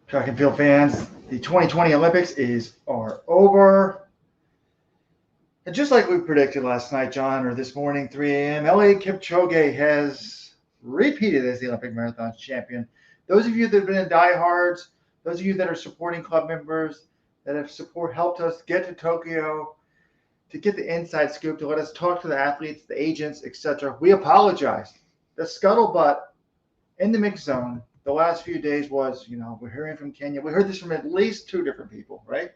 Track and field fans, the 2020 Olympics are over. And just like we predicted last night, John, or this morning, 3 a.m., Eliud Kipchoge has repeated as the Olympic marathon champion. Those of you that have been in diehards, those of you that are supporting club members, that have helped us get to Tokyo, to get the inside scoop, to let us talk to the athletes, the agents, etc. We apologize. The scuttlebutt in the mix zone the last few days was, we're hearing from Kenya. We heard this from at least two different people, right?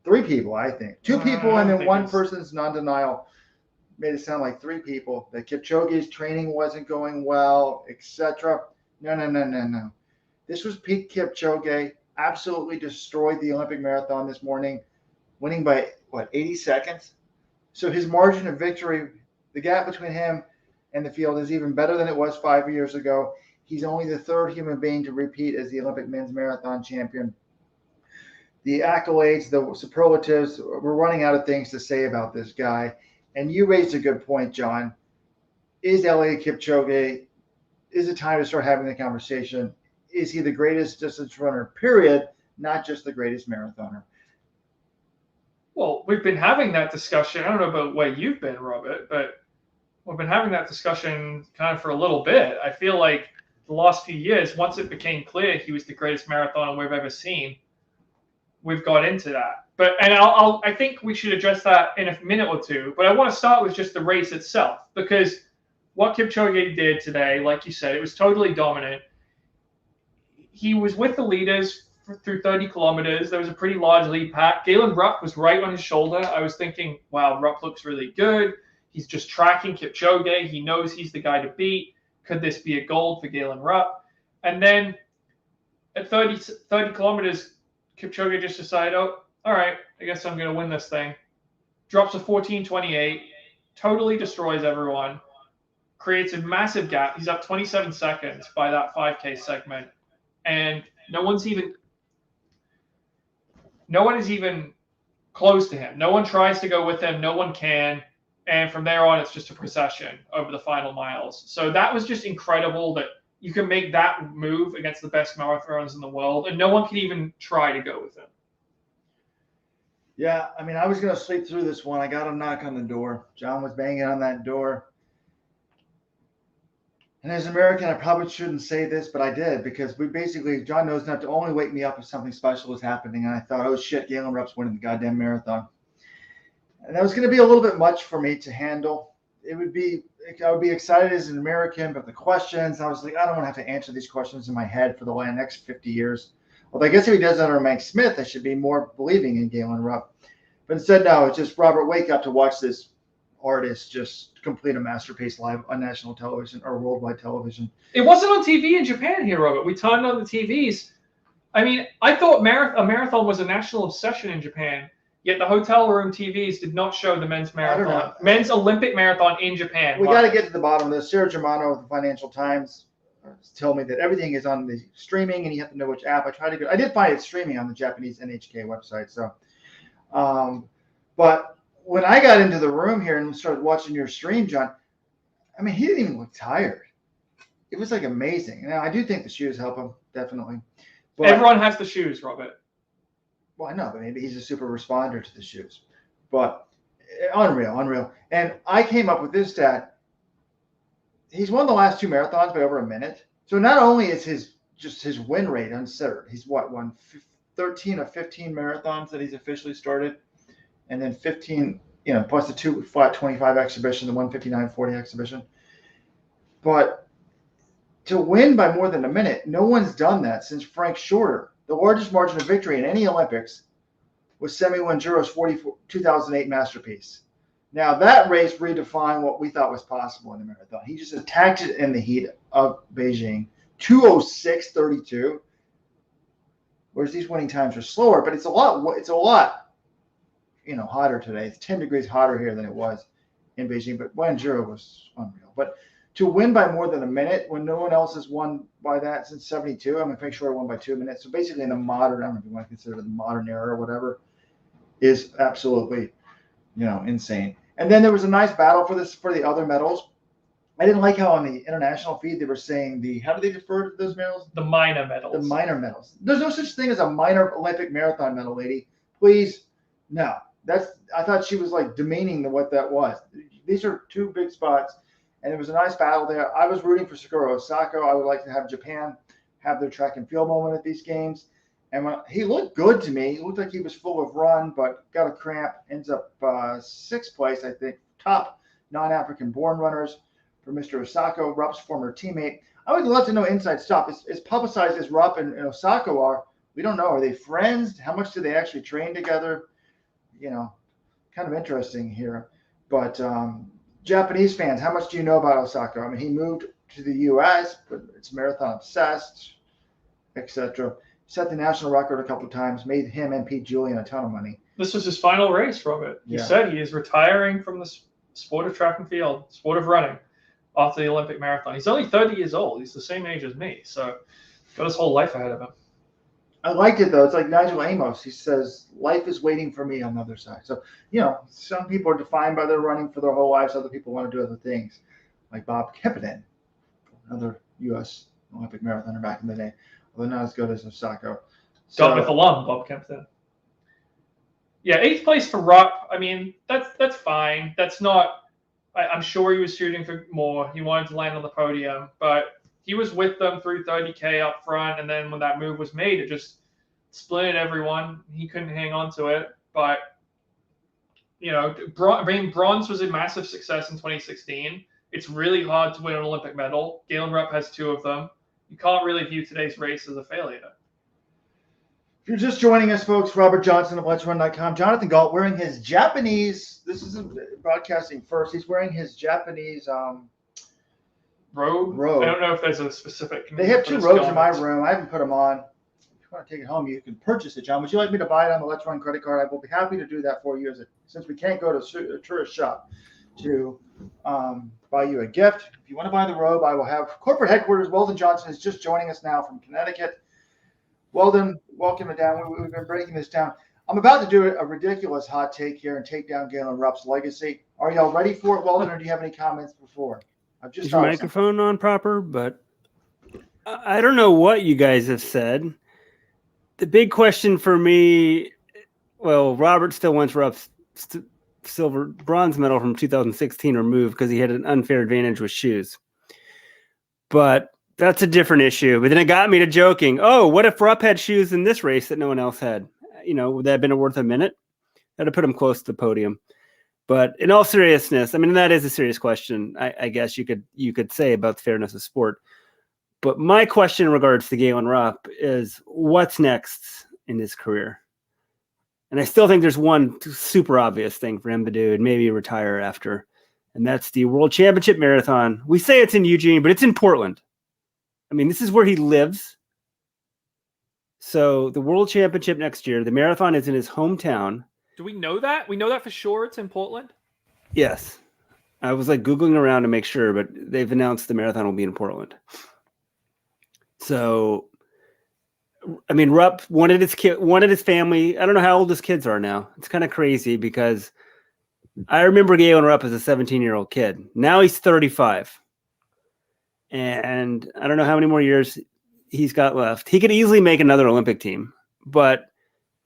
Three people, I think. Two people, and then one person's non-denial made it sound like three people. That Kipchoge's training wasn't going well, etc. No. This was Pete Kipchoge. Absolutely destroyed the Olympic marathon this morning, winning by, 80 seconds? So his margin of victory, the gap between him and the field is even better than it was 5 years ago. He's only the third human being to repeat as the Olympic men's marathon champion. The accolades, the superlatives, we're running out of things to say about this guy. And you raised a good point, John. Is Eliud Kipchoge, is it time to start having the conversation? Is he the greatest distance runner, period, not just the greatest marathoner? Well, we've been having that discussion. I don't know about where you've been, Robert, but we've been having that discussion kind of for a little bit. I feel like the last few years, once it became clear he was the greatest marathoner we've ever seen, we've got into that. I think we should address that in a minute or two. But I want to start with just the race itself, because what Kipchoge did today, like you said, it was totally dominant. He was with the leaders through 30 kilometers. There was a pretty large lead pack. Galen Rupp was right on his shoulder. I was thinking, wow, Rupp looks really good. He's just tracking Kipchoge. He knows he's the guy to beat. Could this be a gold for Galen Rupp? And then at 30 kilometers, Kipchoge just decided, oh, all right, I guess I'm going to win this thing. Drops a 14:28, totally destroys everyone, creates a massive gap. He's up 27 seconds by that 5K segment. And no one is even close to him. No one tries to go with him. No one can. And from there on, it's just a procession over the final miles. So that was just incredible that you can make that move against the best marathoners in the world, and no one can even try to go with him. Yeah, I mean, I was going to sleep through this one. I got a knock on the door. John was banging on that door. And as an American, I probably shouldn't say this, but I did, because John knows not to only wake me up if something special is happening. And I thought, oh shit, Galen Rupp's winning the goddamn marathon. And that was going to be a little bit much for me to handle. I would be excited as an American, but the questions, I was like, I don't want to have to answer these questions in my head for the next 50 years. Well, I guess if he does under Mike Smith, I should be more believing in Galen Rupp. But instead, no, it's just Robert, wake up to watch this artist just complete a masterpiece live on national television or worldwide television. It wasn't on TV in Japan here, Robert. We turned on the TVs. I mean, I thought a marathon was a national obsession in Japan, yet the hotel room TVs did not show the men's marathon, men's Olympic marathon in Japan. We got to get to the bottom of this. Sarah Germano of the Financial Times told me that everything is on the streaming, and you have to know which app. I did find it streaming on the Japanese NHK website. So, but when I got into the room here and started watching your stream, John, I mean, he didn't even look tired. It was like amazing. Now, I do think the shoes help him, definitely. But everyone has the shoes, Robert. Well, I know, but maybe he's a super responder to the shoes. But unreal. And I came up with this stat. He's won the last two marathons by over a minute. So not only is his win rate unsettled, he's won 13 of 15 marathons that he's officially started. And then 15, plus the 2 flat 25 exhibition, the 159.40 exhibition. But to win by more than a minute, no one's done that since Frank Shorter. The largest margin of victory in any Olympics was Semi Wanjiru's 2008 masterpiece. Now, that race redefined what we thought was possible in the marathon. He just attacked it in the heat of Beijing, 2:06.32. Whereas these winning times are slower, but it's a lot hotter today. It's 10 degrees hotter here than it was in Beijing, but Wanjiru was unreal. But to win by more than a minute when no one else has won by that since 72, I'm going to make sure I won by 2 minutes. So basically in the modern, I don't know if you want to consider it the modern era or whatever, is absolutely, insane. And then there was a nice battle for the other medals. I didn't like how on the international feed they were saying how do they refer to those medals? The minor medals. The minor medals. There's no such thing as a minor Olympic marathon medal, lady. Please, no. I thought she was like demeaning what that was. These are two big spots, and it was a nice battle there. I was rooting for Sakura Osako. I would like to have Japan have their track and field moment at these games. And he looked good to me. He looked like he was full of run, but got a cramp. Ends up sixth place, I think. Top non-African born runners for Mr. Osako, Rupp's former teammate. I would love to know inside stuff. As publicized as Rupp and Osako are, we don't know. Are they friends? How much do they actually train together? Kind of interesting here. But Japanese fans, how much do you know about Osako? I mean, he moved to the U.S., but it's marathon obsessed, etc. Set the national record a couple of times, made him and Pete Julian a ton of money. This was his final race, Robert. He said he is retiring from the sport of track and field, sport of running, after the Olympic marathon. He's only 30 years old. He's the same age as me, so got his whole life ahead of him. I liked it, though. It's like Nigel Amos. He says, life is waiting for me on the other side. So, some people are defined by their running for their whole lives. Other people want to do other things, like Bob Kempinen, another U.S. Olympic marathoner back in the day, although not as good as Osako. Dartmouth alum, Bob Kempton. Yeah, 8th place for Rupp. I mean, that's fine. That's not. I'm sure he was shooting for more. He wanted to land on the podium, but he was with them through 30K up front, and then when that move was made, it just split everyone. He couldn't hang on to it, but bronze was a massive success in 2016. It's really hard to win an Olympic medal. Galen Rupp has 2 of them. You can't really view today's race as a failure. If you're just joining us, folks, Robert Johnson of Let'sRun.com. Jonathan Galt wearing his Japanese, this is broadcasting first, he's wearing his Japanese robe. I don't know if there's a specific. They have 2 robes in my room. I haven't put them on. If you want to take it home, you can purchase it, John. Would you like me to buy it on the Let's Run credit card? I will be happy to do that for you, since we can't go to a tourist shop to buy you a gift. If you want to buy the robe, I will have corporate headquarters. Weldon Johnson is just joining us now from Connecticut. Weldon, welcome to down. We've been breaking this down. I'm about to do a ridiculous hot take here and take down Galen Rupp's legacy. Are y'all ready for it, Weldon, or do you have any comments before? Is your microphone on proper? But I don't know what you guys have said. The big question for me, well, Robert still wants Rupp's bronze medal from 2016 removed because he had an unfair advantage with shoes. But that's a different issue. But then it got me to joking, what if Rupp had shoes in this race that no one else had? Would that have been worth a minute? That would have put him close to the podium. But in all seriousness, I mean, that is a serious question, I guess you could say about the fairness of sport. But my question in regards to Galen Rupp is what's next in his career? And I still think there's one super obvious thing for him to do and maybe retire after, and that's the World Championship Marathon. We say it's in Eugene, but it's in Portland. I mean, this is where he lives. So the World Championship next year, the marathon is in his hometown. Do we know that? We know that for sure it's in Portland? Yes. I was like Googling around to make sure, but they've announced the marathon will be in Portland. So, I mean, Rupp wanted his family. I don't know how old his kids are now. It's kind of crazy because I remember Galen Rupp as a 17-year-old kid. Now he's 35. And I don't know how many more years he's got left. He could easily make another Olympic team, but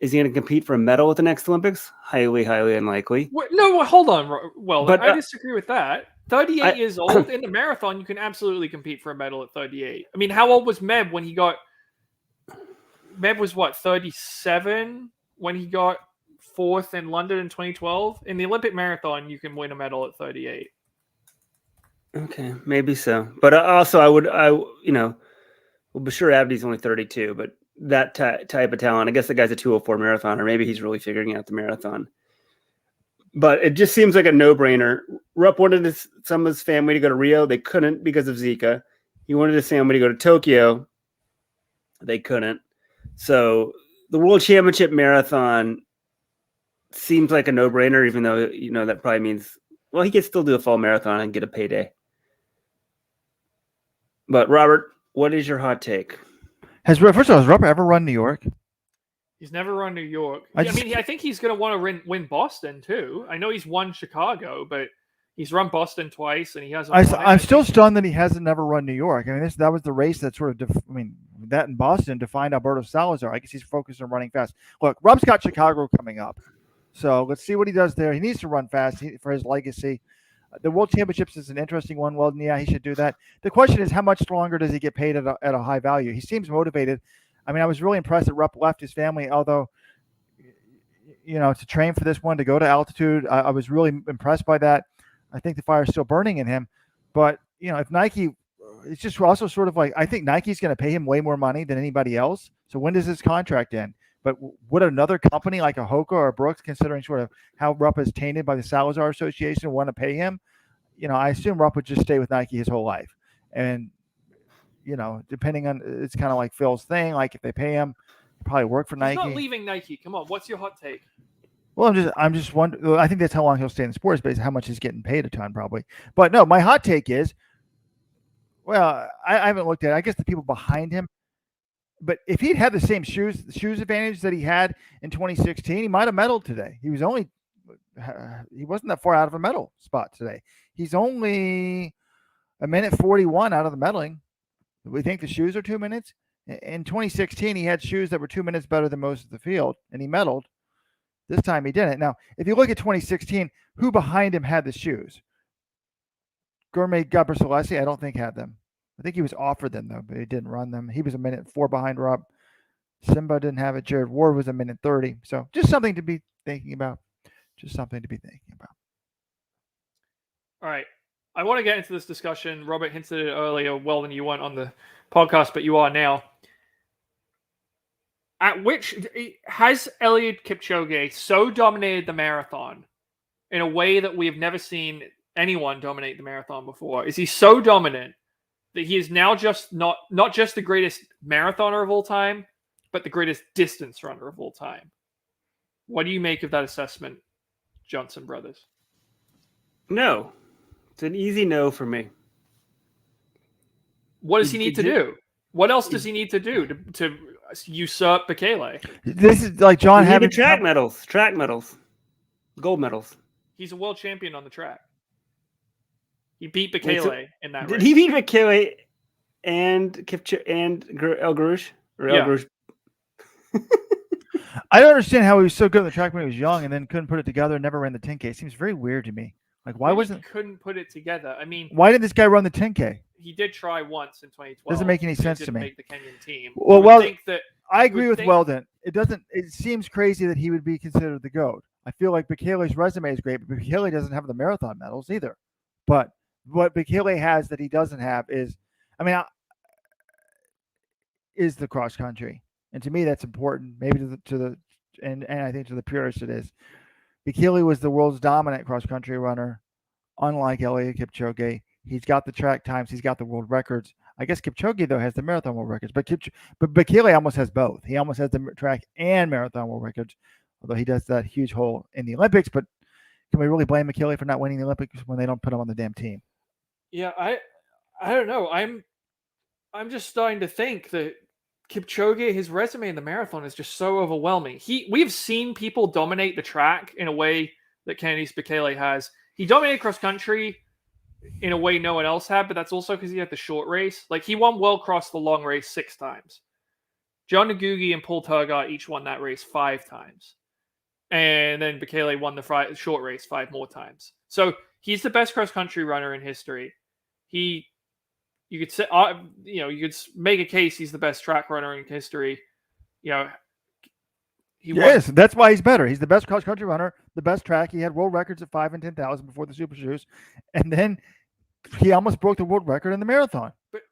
is he going to compete for a medal at the next Olympics? Highly, highly unlikely. No, hold on. Well, I disagree with that. 38 years old in the marathon, you can absolutely compete for a medal at 38. I mean, how old was Meb when he got? Meb was what, 37 when he got 4th in London in 2012. In the Olympic marathon, you can win a medal at 38. Okay, maybe so. But also, Bashir Abdi's only 32, but that type of talent, I guess the guy's a 2:04 marathoner. Maybe he's really figuring out the marathon. But it just seems like a no-brainer. Rupp wanted some of his family to go to Rio. They couldn't because of Zika. He wanted his family to go to Tokyo. They couldn't. So the World Championship Marathon seems like a no-brainer, even though, that probably means, well, he could still do a fall marathon and get a payday. But, Robert, what is your hot take? First of all, has Rupp ever run New York? He's never run New York. I think he's going to want to win Boston, too. I know he's won Chicago, but He's run Boston twice, and he hasn't. I'm still stunned that he hasn't never run New York. I mean, that was the race that sort of, that in Boston defined Alberto Salazar. I guess he's focused on running fast. Look, Rupp's got Chicago coming up, so let's see what he does there. He needs to run fast for his legacy. The World Championships is an interesting one. Well, yeah, he should do that. The question is, how much longer does he get paid at a high value? He seems motivated. I mean, I was really impressed that Rupp left his family, although, to train for this one, to go to altitude. I was really impressed by that. I think the fire's still burning in him. But, if Nike, it's just also sort of like, I think Nike's going to pay him way more money than anybody else. So when does his contract end? But would another company like a Hoka or a Brooks, considering sort of how Rupp is tainted by the Salazar Association, want to pay him? I assume Rupp would just stay with Nike his whole life. And, depending on, it's kind of like Phil's thing. Like if they pay him, he'll probably work for Nike. He's not leaving Nike. Come on, what's your hot take? Well, I'm just wondering. I think that's how long he'll stay in the sports space. How much he's getting paid a ton, probably. But no, my hot take is, well, I haven't looked at it. I guess the people behind him. But if he'd had the same shoes advantage that he had in 2016, he might have medaled today. He wasn't that far out of a medal spot today. He's only a minute 41 out of the medaling. We think the shoes are 2 minutes. In 2016, he had shoes that were 2 minutes better than most of the field, and he medaled. This time he didn't. Now, if you look at 2016, who behind him had the shoes? Gourmet Gabriel, I don't think had them. I think he was offered them, though, but he didn't run them. He was a minute 4 behind Rupp. Simba didn't have it. Jared Ward was a minute 30. So just something to be thinking about. All right. I want to get into this discussion. Robert hinted at it earlier, well, than you weren't on the podcast, but you are now. At which has Eliud Kipchoge so dominated the marathon in a way that we have never seen anyone dominate the marathon before? Is he so dominant that he is now just not just the greatest marathoner of all time, but the greatest distance runner of all time? What do you make of that assessment, Johnson Brothers? No. It's an easy no for me. What does he need to do? What else does he need to do to usurp Bekele? This is like John having track medals, gold medals. He's a world champion on the track. He beat Bekele in that race. Did he beat Bekele and Kipchoge and El Gurouche? I don't understand how he was so good on the track when he was young and then couldn't put it together and never ran the 10K. It seems very weird to me. Like, why couldn't put it together? I mean, why didn't this guy run the 10K? He did try once in 2012. Doesn't make any sense to me. Make the Kenyan team. I agree with Weldon. It seems crazy that he would be considered the GOAT. I feel like Bekele's resume is great, but Bekele doesn't have the marathon medals either. But what Bekele has that he doesn't have is the cross country, and to me that's important. Maybe and I think to the purists it is. Bekele was the world's dominant cross country runner, unlike Eliud Kipchoge. He's got the track times. He's got the world records. I guess Kipchoge, though, has the marathon world records. But Bekele almost has both. He almost has the track and marathon world records, although he does that huge hole in the Olympics. But can we really blame Bekele for not winning the Olympics when they don't put him on the damn team? Yeah, I don't know. I'm just starting to think that Kipchoge, his resume in the marathon is just so overwhelming. We've seen people dominate the track in a way that Kenenisa Bekele has. He dominated cross country in a way no one else had, but that's also because he had the short race. Like, he won World Cross the long race 6 times. John Ngugi and Paul Tergat each won that race 5 times. And then Bekele won the short race 5 more times. So he's the best cross-country runner in history. You could say, you could make a case he's the best track runner in history. Yes, that's why he's better. He's the best cross-country runner, the best track. He had world records at 5 and 10,000 before the Super Shoes. And then he almost broke the world record in the marathon. But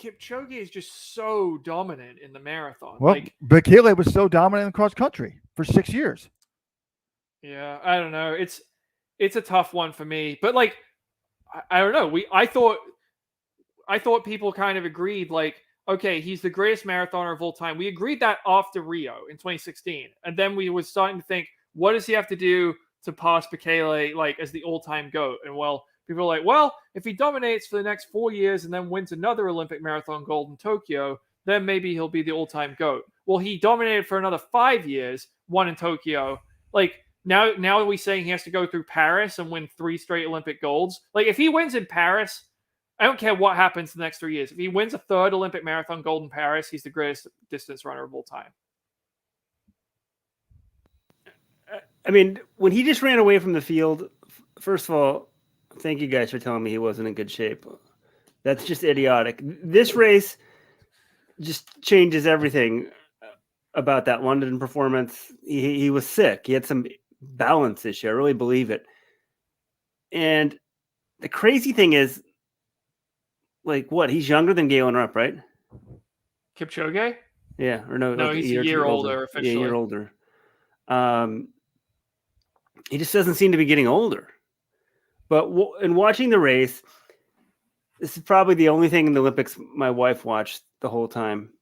Kipchoge is just so dominant in the marathon. Well, Bekele was so dominant in cross-country for 6 years. Yeah, I don't know. It's a tough one for me. But, like, I don't know. I thought people kind of agreed, like, okay, he's the greatest marathoner of all time. We agreed that after Rio in 2016. And then we were starting to think, what does he have to do to pass Bekele, like, as the all-time GOAT? And, well, people are like, well, if he dominates for the next 4 years and then wins another Olympic marathon gold in Tokyo, then maybe he'll be the all-time GOAT. Well, he dominated for another 5 years, 1 in Tokyo. Like, Now are we saying he has to go through Paris and win 3 straight Olympic golds? Like, if he wins in Paris, I don't care what happens in the next 3 years. If he wins a 3rd Olympic marathon gold in Paris, he's the greatest distance runner of all time. I mean, when he just ran away from the field, first of all, thank you guys for telling me he wasn't in good shape. That's just idiotic. This race just changes everything about that London performance. He was sick. He had some balance issue. I really believe it. And the crazy thing is, like, what? He's younger than Galen Rupp, right? Kipchoge? Yeah, or no? No, like he's a year older officially. Yeah, a year older. He just doesn't seem to be getting older. But in watching the race, this is probably the only thing in the Olympics my wife watched the whole time.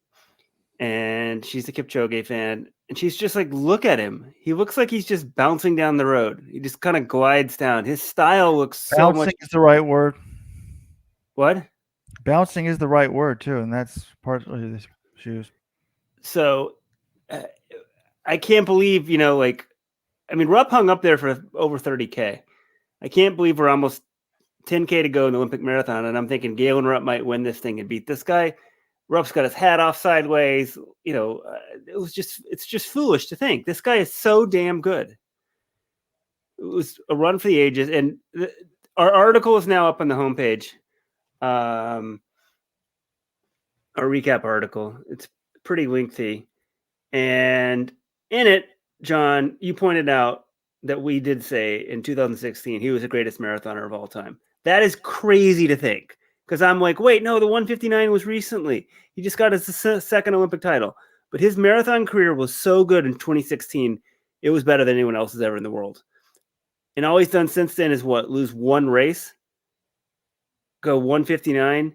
And she's a Kipchoge fan. And she's just like, look at him. He looks like he's just bouncing down the road. He just kind of glides down. His style looks so much. Bouncing is the right word. What? Bouncing is the right word, too. And that's part of the shoes. So I can't believe, Rupp hung up there for over 30K. I can't believe we're almost 10K to go in the Olympic marathon. And I'm thinking Galen Rupp might win this thing and beat this guy. Rupp's got his hat off sideways. It's just foolish to think. This guy is so damn good. It was a run for the ages. And our article is now up on the homepage. Our recap article. It's pretty lengthy. And in it, John, you pointed out that we did say in 2016 he was the greatest marathoner of all time. That is crazy to think. Because I'm like, wait, no, the 159 was recently. He just got his second Olympic title. But his marathon career was so good in 2016, it was better than anyone else's ever in the world. And all he's done since then is what? Lose one race? Go 159?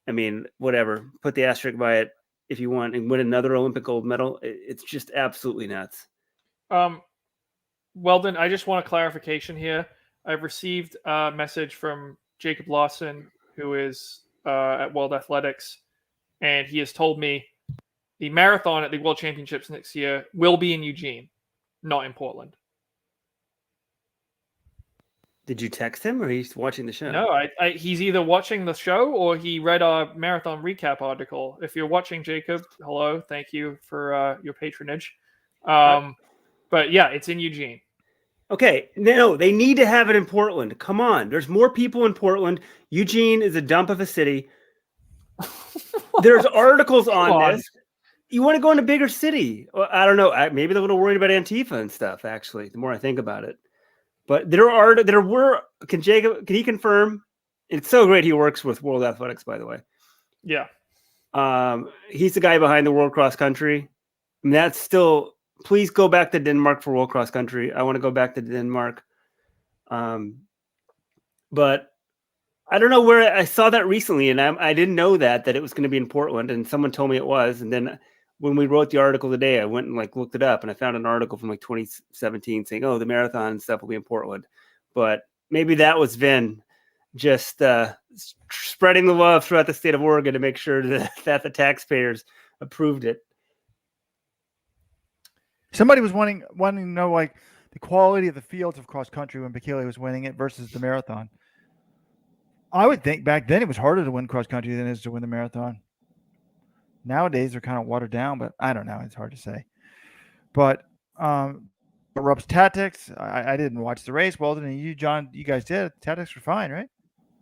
I mean, whatever. Put the asterisk by it if you want and win another Olympic gold medal. It's just absolutely nuts. Weldon, I just want a clarification here. I've received a message from Jacob Lawson, who is at World Athletics, and he has told me the marathon at the World Championships next year will be in Eugene, not in Portland. Did you text him, or he's watching the show? No, he's either watching the show or he read our marathon recap article. If you're watching, Jacob, hello, thank you for your patronage. But yeah, it's in Eugene. Okay, no, they need to have it in Portland. Come on, there's more people in Portland. Eugene is a dump of a city. There's articles on this. You want to go in a bigger city? Well, I don't know. Maybe they're a little worried about Antifa and stuff. Actually, the more I think about it, but there were. Can he confirm? It's so great he works with World Athletics, by the way. Yeah. He's the guy behind the World Cross Country. And that's still. Please go back to Denmark for World Cross Country. I want to go back to Denmark. But I don't know where I saw that recently, and I didn't know that it was going to be in Portland, and someone told me it was. And then when we wrote the article today, I went and looked it up, and I found an article from 2017 saying, "Oh, the marathon and stuff will be in Portland." But maybe that was Vin just spreading the love throughout the state of Oregon to make sure that the taxpayers approved it. Somebody was wanting to know the quality of the fields of cross country when Bekele was winning it versus the marathon. I would think back then it was harder to win cross country than it is to win the marathon. Nowadays they're kind of watered down, but I don't know. It's hard to say. But Rupp's tactics, I didn't watch the race. Weldon and you, John, you guys did. The tactics were fine, right?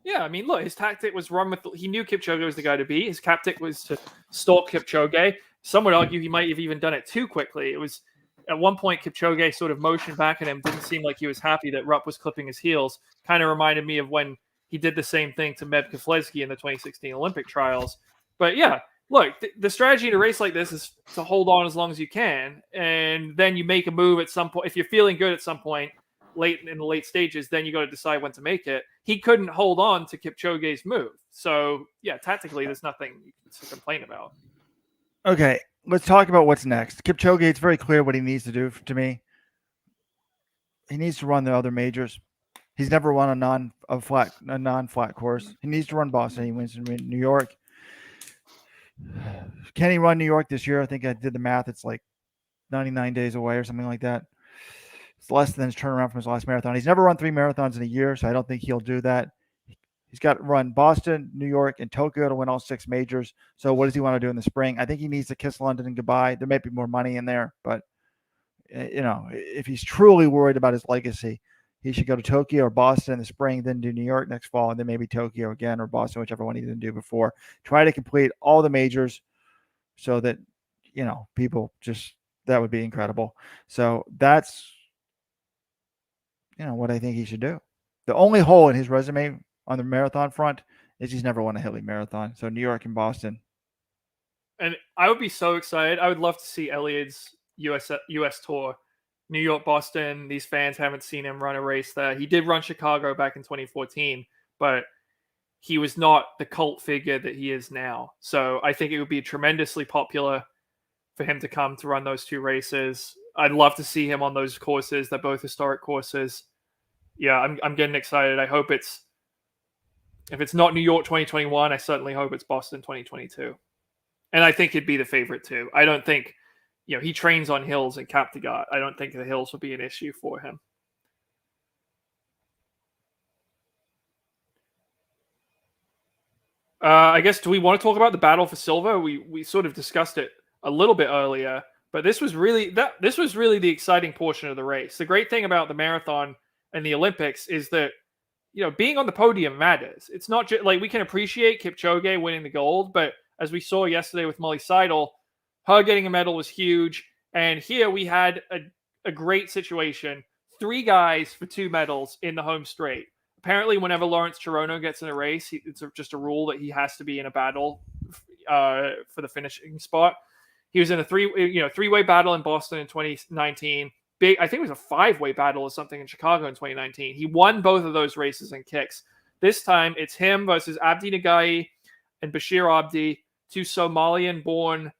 Yeah, I mean, look, his tactic was run with. He knew Kipchoge was the guy to beat. His tactic was to stalk Kipchoge. Some would argue he might have even done it too quickly. It was. At one point, Kipchoge sort of motioned back at him. Didn't seem like he was happy that Rupp was clipping his heels. Kind of reminded me of when he did the same thing to Meb Keflezighi in the 2016 Olympic trials. But yeah, look, the strategy in a race like this is to hold on as long as you can. And then you make a move at some point. If you're feeling good at some point, late in the late stages, then you got to decide when to make it. He couldn't hold on to Kipchoge's move. So yeah, tactically, there's nothing to complain about. Okay. Let's talk about what's next. Kipchoge, it's very clear what he needs to do to me. He needs to run the other majors. He's never run a non-flat course. He needs to run Boston. He wins in New York. Can he run New York this year? I think I did the math. It's 99 days away or something like that. It's less than his turnaround from his last marathon. He's never run 3 marathons in a year, so I don't think he'll do that. He's got to run Boston, New York, and Tokyo to win all 6 majors. So what does he want to do in the spring? I think he needs to kiss London goodbye. There may be more money in there, but if he's truly worried about his legacy, he should go to Tokyo or Boston in the spring, then do New York next fall, and then maybe Tokyo again or Boston, whichever one he didn't do before. Try to complete all the majors so that, people just, that would be incredible. So that's, what I think he should do. The only hole in his resume on the marathon front is he's never won a Hilly marathon. So New York and Boston. And I would be so excited. I would love to see Eliud's US tour. New York, Boston, these fans haven't seen him run a race there. He did run Chicago back in 2014, but he was not the cult figure that he is now. So I think it would be tremendously popular for him to come to run those 2 races. I'd love to see him on those courses. They're both historic courses. Yeah, I'm getting excited. I hope if it's not New York 2021, I certainly hope it's Boston 2022. And I think he'd be the favorite too. I don't think, he trains on hills in Kaptagat. I don't think the hills will be an issue for him. I guess, do we want to talk about the battle for silver? We sort of discussed it a little bit earlier, but this was really the exciting portion of the race. The great thing about the marathon and the Olympics is that, being on the podium matters. It's not just like we can appreciate Kipchoge winning the gold, but as we saw yesterday with Molly Seidel, her getting a medal was huge. And here we had a great situation. 3 guys for 2 medals in the home straight. Apparently, whenever Lawrence Chirono gets in a race, it's just a rule that he has to be in a battle for the finishing spot. He was in a 3-way battle in Boston in 2019. I think it was a 5-way battle or something in Chicago in 2019. He won both of those races in kicks. This time, it's him versus Abdi Nagai and Bashir Abdi, 2 Somalian-born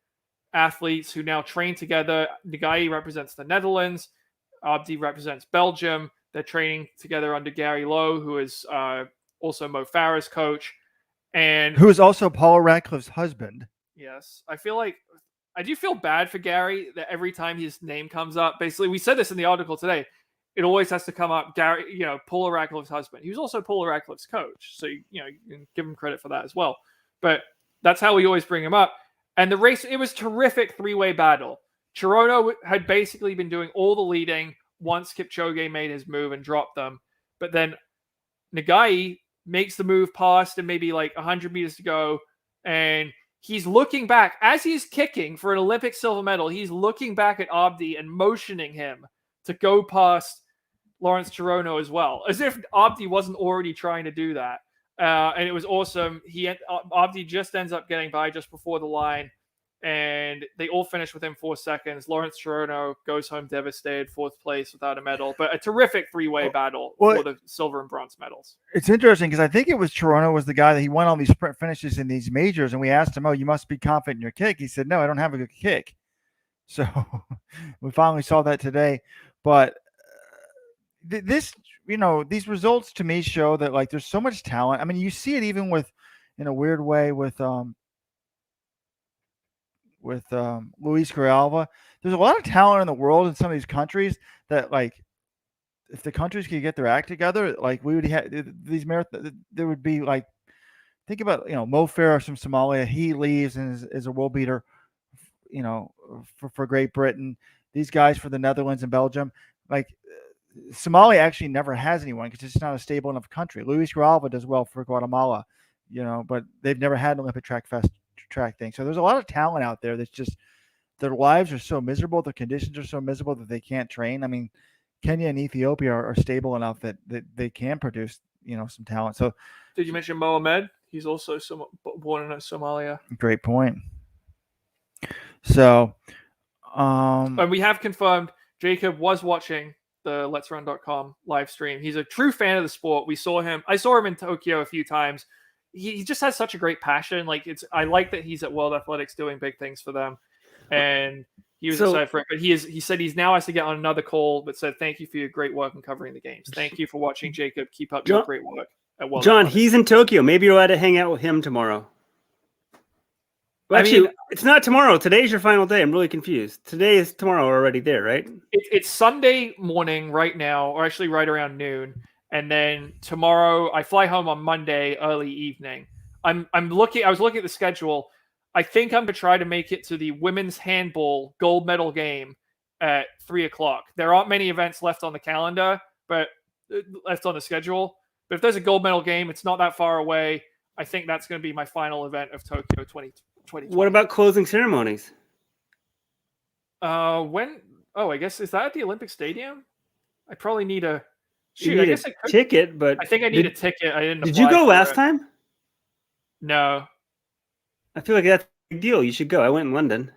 athletes who now train together. Nagai represents the Netherlands. Abdi represents Belgium. They're training together under Gary Lowe, who is also Mo Farah's coach. And who is also Paula Radcliffe's husband. Yes. I do feel bad for Gary that every time his name comes up, basically, we said this in the article today, it always has to come up, Gary, Paula Radcliffe's husband. He was also Paula Radcliffe's coach. So, you can give him credit for that as well. But that's how we always bring him up. And the race, it was terrific 3-way battle. Chirono had basically been doing all the leading once Kipchoge made his move and dropped them. But then Nagai makes the move past and maybe like 100 meters to go. And he's looking back as he's kicking for an Olympic silver medal. He's looking back at Abdi and motioning him to go past Lawrence Chirono as well, as if Abdi wasn't already trying to do that. And it was awesome. Abdi just ends up getting by just before the line, and they all finish within 4 seconds. Lawrence Chirono goes home devastated, 4th place without a medal, but a terrific 3-way battle for the silver and bronze medals. It's interesting because I think it was Chirono was the guy that he won all these sprint finishes in these majors, and we asked him, you must be confident in your kick. He said, no, I don't have a good kick. So we finally saw that today. But this, these results to me show that like there's so much talent. I mean, you see it even in a weird way with Luis Grijalva. There's a lot of talent in the world in some of these countries that like, if the countries could get their act together, like we would have these marathons, there would be like, think about, Mo Farah from Somalia. He leaves and is a world beater, for Great Britain. These guys for the Netherlands and Belgium, like Somalia actually never has anyone because it's not a stable enough country. Luis Grijalva does well for Guatemala, but they've never had an Olympic track thing. So there's a lot of talent out there that's just, their lives are so miserable. The conditions are so miserable that they can't train. I mean, Kenya and Ethiopia are stable enough that they can produce, some talent. So did you mention Mohamed? He's also born in Somalia. Great point. So, and we have confirmed Jacob was watching the Let'sRun.com live stream. He's a true fan of the sport. I saw him in Tokyo a few times. He just has such a great passion. I like that he's at World Athletics doing big things for them. And he was excited for it. But he said he's now has to get on another call, but said, thank you for your great work in covering the games. Thank you for watching, Jacob. Keep up your great work at World John, Athletics. he's in Tokyo. Maybe you'll have to hang out with him tomorrow. Well, actually, it's not tomorrow. Today's your final day. I'm really confused. Today is tomorrow already there, right? It's Sunday morning right now, or actually right around noon, and then tomorrow I fly home on Monday early evening. I was looking at the schedule. I think I'm gonna try to make it to the women's handball gold medal game at 3:00. There aren't many events left on the calendar, but left on the schedule. But if there's a gold medal game, it's not that far away. I think that's going to be my final event of Tokyo 2020. What about closing ceremonies? When? Oh, I guess is that at the Olympic Stadium? I probably need a ticket, but I think I need a ticket. I didn't. Did you go last time? No. I feel like that's a big deal. You should go. I went in London.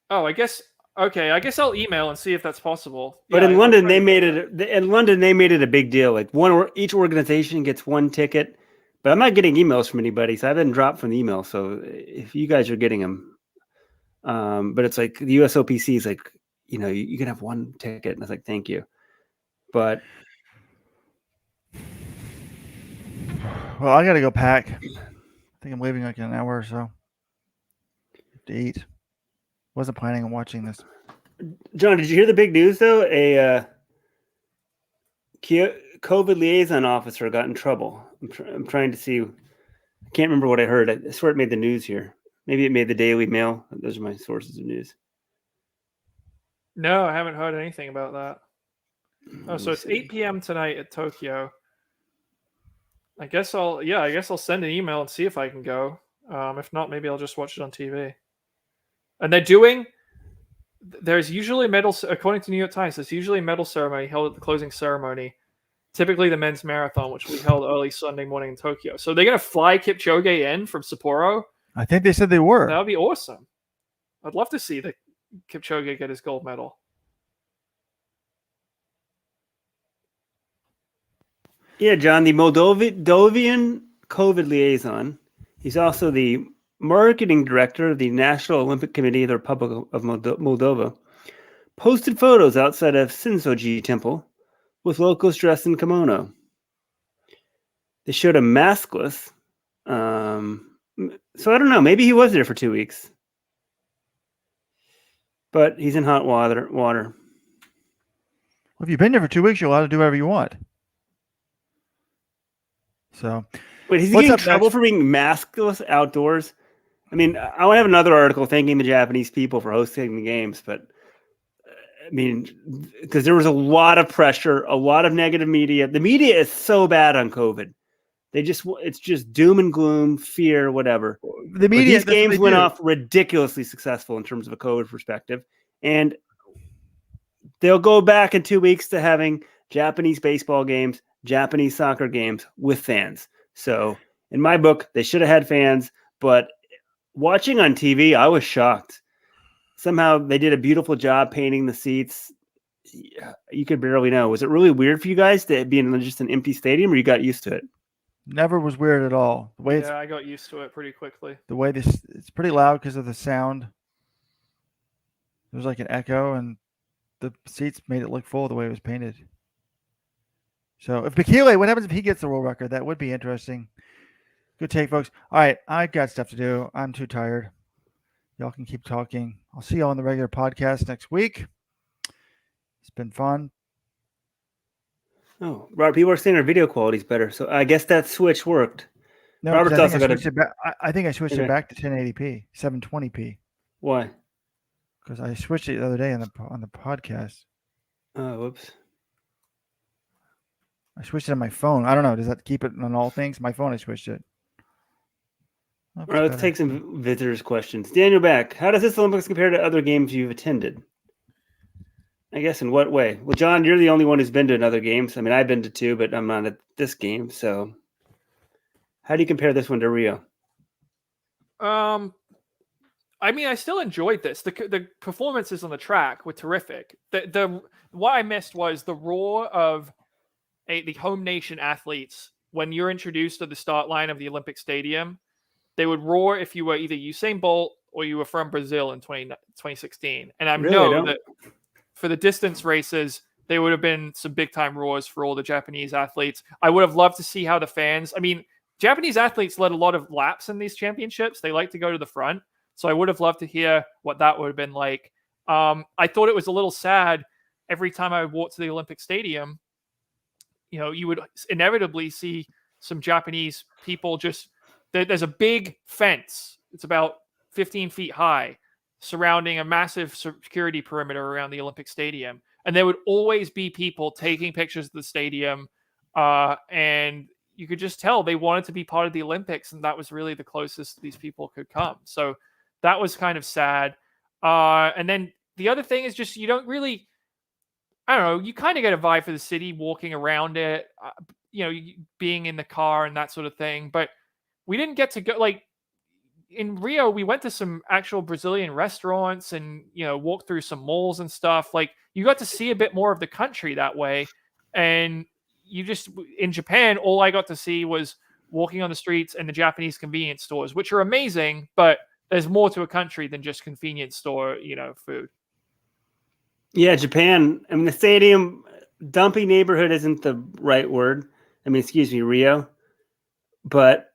Oh, I guess. Okay, I guess I'll email and see if that's possible. But in London, they made it. In London, they made it a big deal. Like each organization gets one ticket. But I'm not getting emails from anybody, so I've been dropped from the email. So if you guys are getting them, but it's like the USOPC is like, you can have one ticket, and I was like, thank you. But well, I got to go pack. I think I'm leaving like in an hour or so to eat. Wasn't planning on watching this. John, did you hear the big news though? A COVID liaison officer got in trouble. I'm trying to see. I can't remember what I heard. I swear it made the news here. Maybe it made the Daily Mail. Those are my sources of news. No, I haven't heard anything about that. Oh, so it's 8 p.m. tonight at Tokyo. I guess I'll send an email and see if I can go. If not, maybe I'll just watch it on TV. And there's usually according to New York Times, there's usually a medal ceremony held at the closing ceremony. Typically the men's marathon, which we held early Sunday morning in Tokyo. So they're going to fly Kipchoge in from Sapporo? I think they said they were. That would be awesome. I'd love to see the Kipchoge get his gold medal. Yeah, John, the Moldovan COVID liaison. He's also the marketing director of the National Olympic Committee of the Republic of Moldova. Posted photos outside of Sensoji Temple with locals dressed in kimono. They showed him maskless. So I don't know. Maybe he was there for 2 weeks. But he's in hot water. Well, if you've been there for 2 weeks, you're allowed to do whatever you want. So, wait, is he getting in trouble for being maskless outdoors? I mean, I want to have another article thanking the Japanese people for hosting the games, but I mean, because there was a lot of pressure, a lot of negative media. The media is so bad on COVID. It's just doom and gloom, fear, whatever. The media, these games went off ridiculously successful in terms of a COVID perspective. And they'll go back in 2 weeks to having Japanese baseball games, Japanese soccer games with fans. So in my book, they should have had fans, but watching on TV, I was shocked. Somehow they did a beautiful job painting the seats. You could barely know. Was it really weird for you guys to be in just an empty stadium, or you got used to it? Never was weird at all. The way I got used to it pretty quickly. The way it's pretty loud because of the sound. There's like an echo, and the seats made it look full the way it was painted. So if Bekele, what happens if he gets the world record? That would be interesting. Good take, folks. All right, I got stuff to do. I'm too tired. Y'all can keep talking. I'll see y'all on the regular podcast next week. It's been fun. Oh, Robert, people are saying our video quality is better, so I guess that switch worked. No, Robert's also got I think I switched it back to 1080p, 720p. Why? Because I switched it the other day on the podcast. Oh, whoops. I switched it on my phone. I don't know. Does that keep it on all things? My phone, I switched it. All right, let's take some visitors' questions. Daniel Beck, how does this Olympics compare to other games you've attended? I guess in what way? Well, John, you're the only one who's been to another games. I mean, I've been to 2, but I'm not at this game. So how do you compare this one to Rio? I mean, I still enjoyed this. The performances on the track were terrific. What I missed was the roar of the home nation athletes when you're introduced to the start line of the Olympic Stadium. They would roar if you were either Usain Bolt or you were from Brazil in 2016. And I know that for the distance races, there would have been some big time roars for all the Japanese athletes. I would have loved to see how the fans, I mean, Japanese athletes led a lot of laps in these championships. They like to go to the front. So I would have loved to hear what that would have been like. I thought it was a little sad every time I walked to the Olympic Stadium. You would inevitably see some Japanese people there's a big fence. It's about 15 feet high surrounding a massive security perimeter around the Olympic Stadium. And there would always be people taking pictures of the stadium. And you could just tell they wanted to be part of the Olympics. And that was really the closest these people could come. So that was kind of sad. And then the other thing is just, you don't really, I don't know, you kind of get a vibe for the city walking around it, being in the car and that sort of thing. But we didn't get to go, like, in Rio, we went to some actual Brazilian restaurants and, walked through some malls and stuff. Like, you got to see a bit more of the country that way. And in Japan, all I got to see was walking on the streets and the Japanese convenience stores, which are amazing, but there's more to a country than just convenience store, food. Yeah, Japan. I mean, the stadium, dumpy neighborhood isn't the right word. I mean, excuse me, Rio. But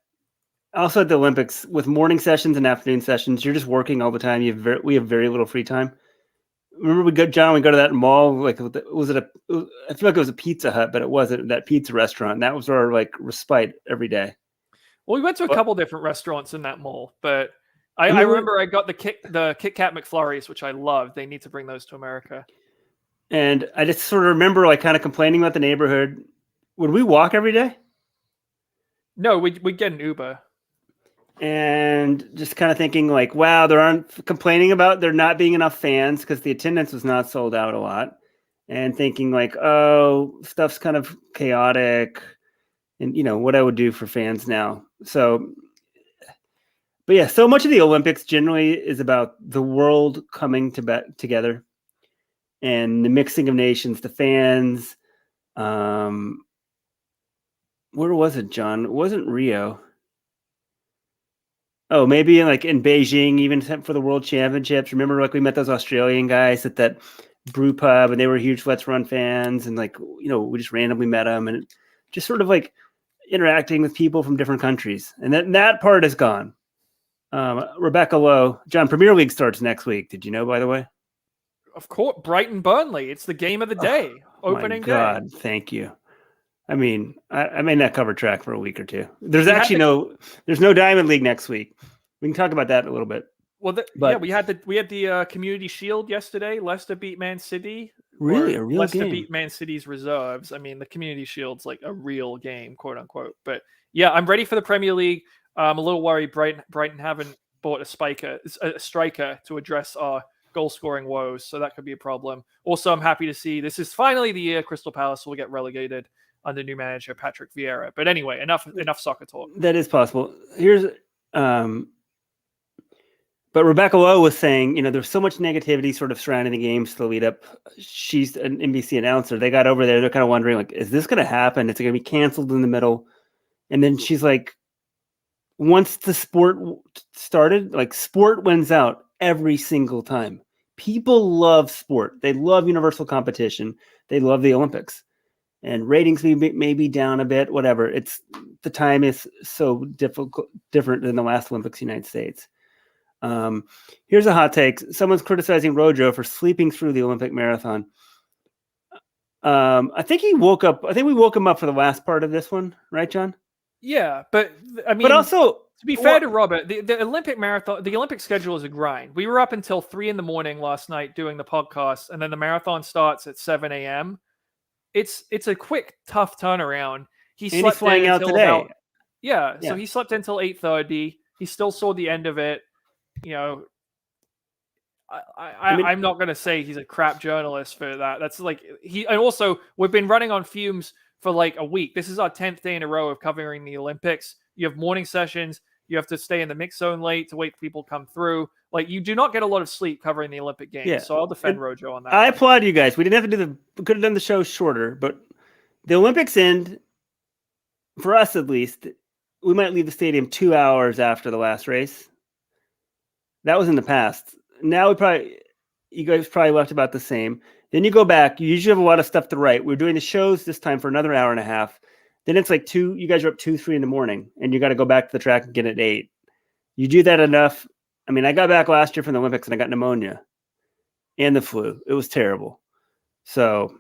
also at the Olympics, with morning sessions and afternoon sessions, you're just working all the time. We have very little free time. Remember, we go to that mall. Like, I feel like it was a Pizza Hut, but it wasn't. That pizza restaurant. That was our respite every day. Well, we went to a couple different restaurants in that mall, but I remember I got the Kit Kat McFlurries, which I loved. They need to bring those to America. And I just sort of remember kind of complaining about the neighborhood. Would we walk every day? No, we'd get an Uber. And just kind of thinking wow, complaining about there not being enough fans because the attendance was not sold out a lot. And thinking oh, stuff's kind of chaotic and, what I would do for fans now. So, but yeah, so much of the Olympics generally is about the world coming together and the mixing of nations, the fans. Where was it, John? It wasn't Rio. Oh, maybe in Beijing, even for the World Championships. Remember, we met those Australian guys at that brew pub, and they were huge Let's Run fans, and we just randomly met them, and just sort of interacting with people from different countries. And that part is gone. Rebecca Lowe, John, Premier League starts next week. Did you know, by the way? Of course, Brighton Burnley. It's the game of the day, opening day. God, thank you. I mean, I may not cover track for a week or two. There's no Diamond League next week. We can talk about that in a little bit. Well, we had the Community Shield yesterday. Leicester beat Man City. Really, a real Leicester game. beat Man City's reserves. I mean, the Community Shield's a real game, quote unquote. But yeah, I'm ready for the Premier League. I'm a little worried Brighton haven't bought a striker to address our goal scoring woes, so that could be a problem. Also, I'm happy to see this is finally the year Crystal Palace will get relegated under new manager Patrick Vieira. But anyway, enough soccer talk. That is possible. But Rebecca Lowe was saying, there's so much negativity sort of surrounding the games to the lead up. She's an NBC announcer. They got over there. They're kind of wondering, is this going to happen? It's going to be canceled in the middle. And then she's like, once the sport started, sport wins out every single time. People love sport. They love universal competition. They love the Olympics. And ratings may be down a bit, whatever. The time is so different than the last Olympics in the United States. Here's a hot take. Someone's criticizing Rojo for sleeping through the Olympic marathon. I think we woke him up for the last part of this one, right, John? Yeah, but I mean, but also to be fair to Robert, the Olympic marathon, the Olympic schedule is a grind. We were up until 3 a.m. last night doing the podcast, and then the marathon starts at 7 a.m. It's a quick, tough turnaround. He's flying out today. So he slept until 8:30. He still saw the end of it. I'm not going to say he's a crap journalist for that. That's and also we've been running on fumes for a week. This is our 10th day in a row of covering the Olympics. You have morning sessions. You have to stay in the mix zone late to wait for people to come through. You do not get a lot of sleep covering the Olympic Games. Yeah. So I'll defend Rojo on that. I applaud you guys. We didn't have to we could have done the show shorter, but the Olympics end, for us at least, we might leave the stadium 2 hours after the last race. That was in the past. Now you guys probably left about the same. Then you go back. You usually have a lot of stuff to write. We're doing the shows this time for another hour and a half. Then it's like you guys are up 2, 3 in the morning, and you got to go back to the track again at 8. You do that enough. I mean, I got back last year from the Olympics and I got pneumonia and the flu. It was terrible. So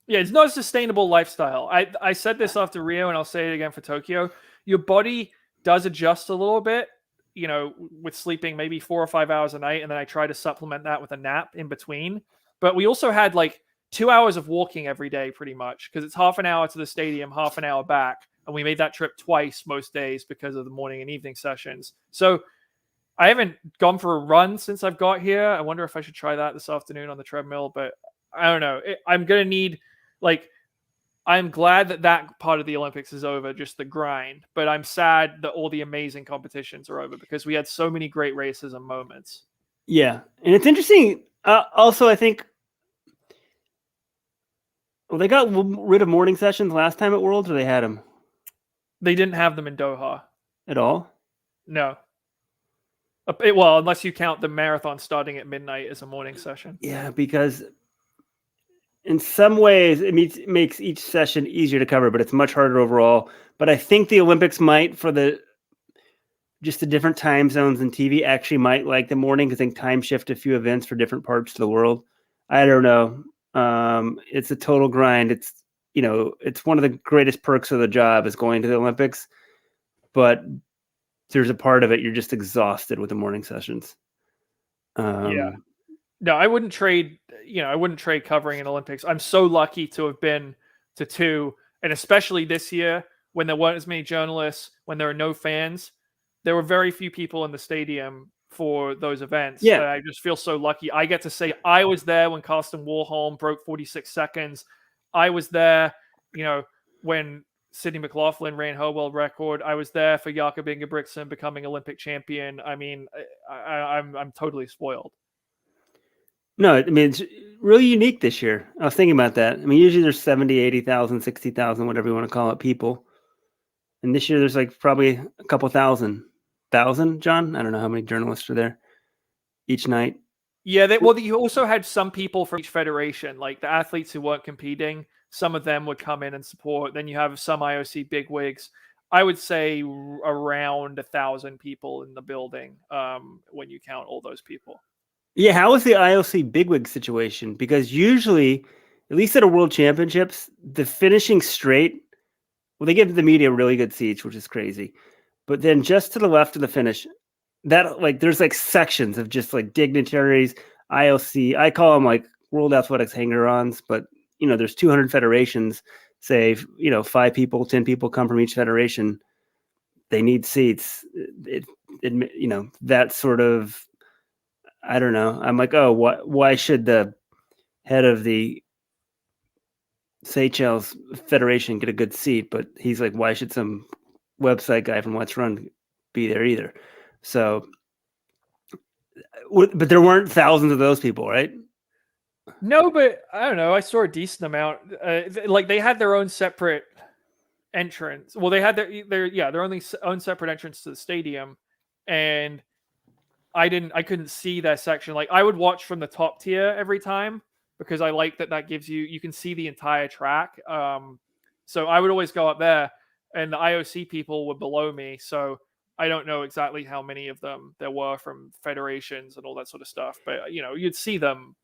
yeah, it's not a sustainable lifestyle. I said this after Rio, and I'll say it again for Tokyo. Your body does adjust a little bit, with sleeping maybe 4 or 5 hours a night, and then I try to supplement that with a nap in between. But we also had like 2 hours of walking every day, pretty much, because it's half an hour to the stadium, half an hour back, and we made that trip twice most days because of the morning and evening sessions. So I haven't gone for a run since I've got here. I wonder if I should try that this afternoon on the treadmill, but I don't know. I'm going to need, I'm glad that part of the Olympics is over, just the grind, but I'm sad that all the amazing competitions are over because we had so many great races and moments. Yeah. And it's interesting. Also, I think, they got rid of morning sessions last time at Worlds, or they had them? They didn't have them in Doha. At all? No. Well, unless you count the marathon starting at midnight as a morning session. Yeah, because in some ways it makes each session easier to cover, but it's much harder overall. But I think the Olympics might, for just the different time zones and TV, actually might like the morning because they can time shift a few events for different parts of the world. I don't know. It's a total grind. It's one of the greatest perks of the job is going to the Olympics, but there's a part of it you're just exhausted with the morning sessions. Yeah. No, I wouldn't trade, covering an Olympics. I'm so lucky to have been to 2, and especially this year when there weren't as many journalists, when there are no fans, there were very few people in the stadium for those events. Yeah. I just feel so lucky. I get to say I was there when Karsten Warholm broke 46 seconds. I was there, when Sidney McLaughlin ran her world record. I was there for Jakob Ingebrigtsen becoming Olympic champion. I mean, I'm totally spoiled. No, I mean, it's really unique this year. I was thinking about that. I mean, usually there's 70, 80,000, 60,000, whatever you want to call it, people. And this year there's probably a couple thousand, John? I don't know how many journalists are there each night. Yeah, you also had some people from each federation, like the athletes who weren't competing. Some of them would come in and support. Then you have some IOC bigwigs. I would say around 1,000 people in the building when you count all those people. Yeah, how is the IOC bigwig situation? Because usually, at least at a World Championships, the finishing straight, they give the media really good seats, which is crazy. But then just to the left of the finish, that there's sections of just dignitaries, IOC. I call them World Athletics hanger-ons, but there's 200 federations. Say 5 people, 10 people come from each federation. They need seats. That sort of. I don't know. I'm why should the head of the Seychelles Federation get a good seat? But he's why should some website guy from Let's Run be there either? So, but there weren't thousands of those people, right? No, but I don't know. I saw a decent amount. They had their own separate entrance. Well, they had their own separate entrance to the stadium, and I couldn't see that section. I would watch from the top tier every time because I like that gives you can see the entire track. So I would always go up there, and the IOC people were below me. So I don't know exactly how many of them there were from federations and all that sort of stuff, but you'd see them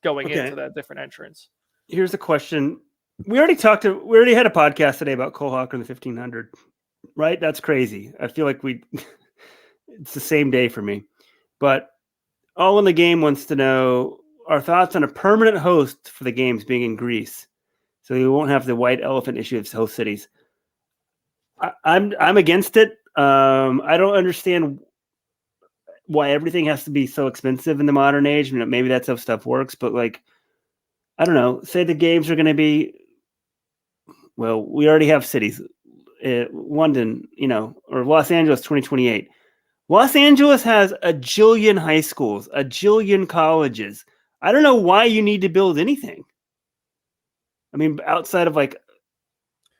going into that different entrance. Here's a question. We already had a podcast today about Cole Hawker in the 1500, right? That's crazy. I feel like it's the same day for me, but All in the Game wants to know our thoughts on a permanent host for the games being in Greece, so we won't have the white elephant issue of host cities. I'm against it. I don't understand why everything has to be so expensive in the modern age. Maybe that's how stuff works, but I don't know. Say the games are going to be. Well, we already have cities, London, or Los Angeles, 2028. Los Angeles has a jillion high schools, a jillion colleges. I don't know why you need to build anything. I mean, outside of they